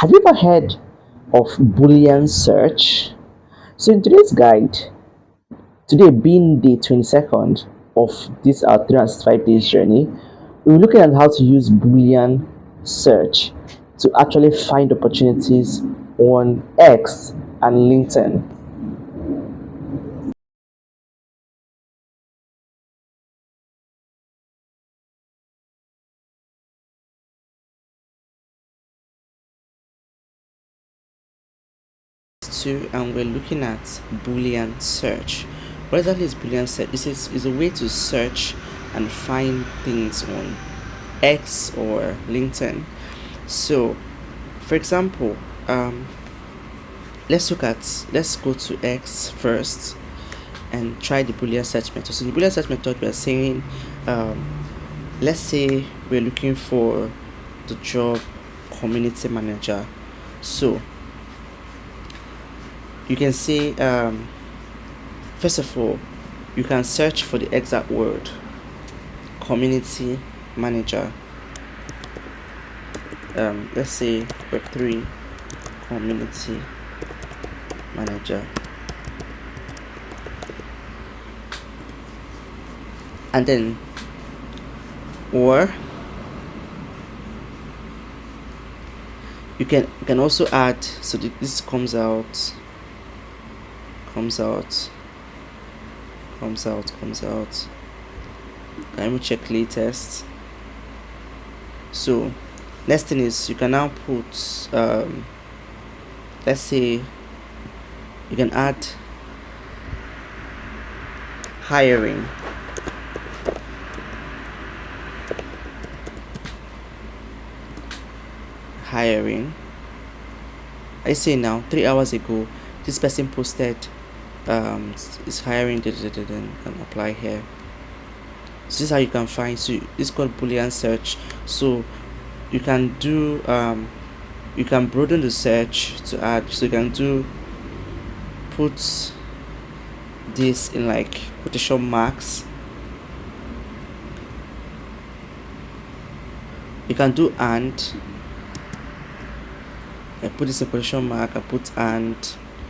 Have you ever heard of Boolean search? So in today's guide, today being the 22nd of this our 365 days journey, we're looking at how to use Boolean search to actually find opportunities on X and LinkedIn. And we're looking at Boolean search. What exactly is Boolean search? It's a way to search and find things on X or LinkedIn. So, for example, let's go to X first and try the Boolean search method. So the Boolean search method, we are saying, let's say we're looking for the job community manager. So you can say, first of all, you can search for the exact word community manager. Let's say Web3 community manager, and then or you can also add, so this comes out. Let me check latest. So next thing is you can now put let's say you can add hiring. I say now 3 hours ago this person posted is hiring and apply here. So this is how you can find. So it's called Boolean search. So you can do you can broaden the search to add. So you can do put this in like quotation marks. You can do and. I put this in quotation mark. I put and.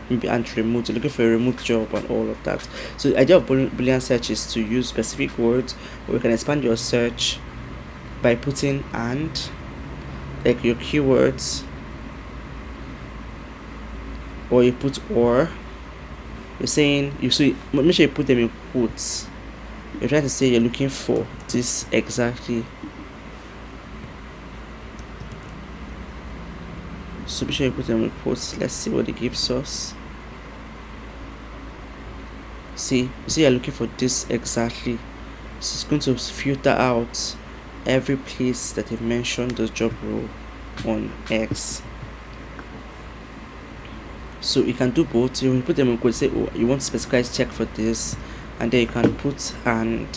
Maybe and remote. You're looking for a remote job and all of that. So the idea of Boolean search is to use specific words, or you can expand your search by putting and, like your keywords, or you put or. You're saying make sure you put them in quotes. You're trying to say you're looking for this exactly. So be sure you put them in quotes. Let's see what it gives us. See, you're looking for this exactly. So it's going to filter out every place that they've mentioned the job role on X. So you can do both. You can put them in quotes, say, oh, you want to specify check for this, and then you can put and.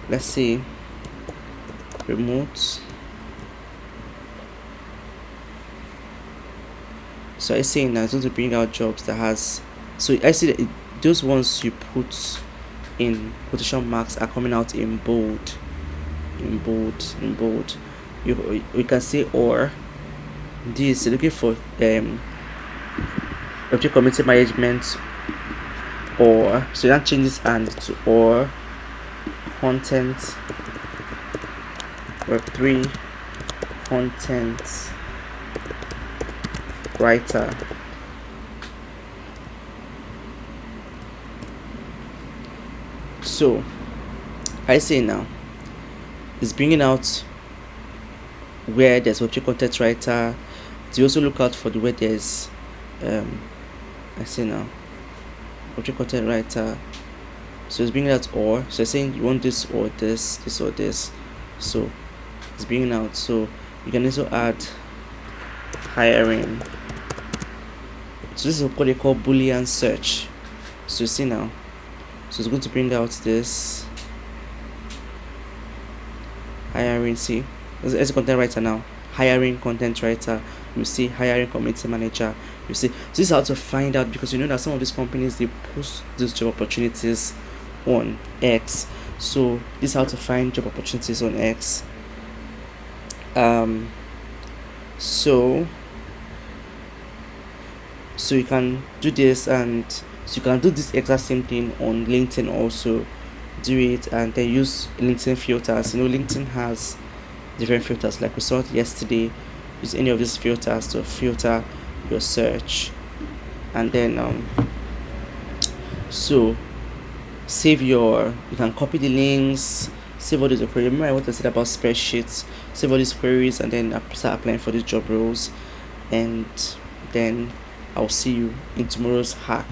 Let's say remote. So I say now it's going to bring out jobs that has. So I see that those ones you put in quotation marks are coming out in bold. You can say or this looking for object community management, or so you can change this and to or content Web3 content writer. So I say now it's bringing out where there's object content writer. You also look out for the where there's I say now object content writer. So it's bringing out or, so it's saying you want this or this or this. So it's bringing out. So you can also add hiring. So this is what they call Boolean search. So you see now, so it's going to bring out this hiring. See, as a content writer now, hiring content writer. You see hiring community manager. You see, so this is how to find out, because you know that some of these companies, they post these job opportunities on X. So this is how to find job opportunities on X. um so so you can do this, and so you can do this exact same thing on LinkedIn also. Do it and then use LinkedIn filters. LinkedIn has different filters like we saw yesterday. Use any of these filters to filter your search, and then so you can copy the links, save all these queries. Remember what I said about spreadsheets? Save all these queries and then start applying for the job roles. And then I'll see you in tomorrow's hack.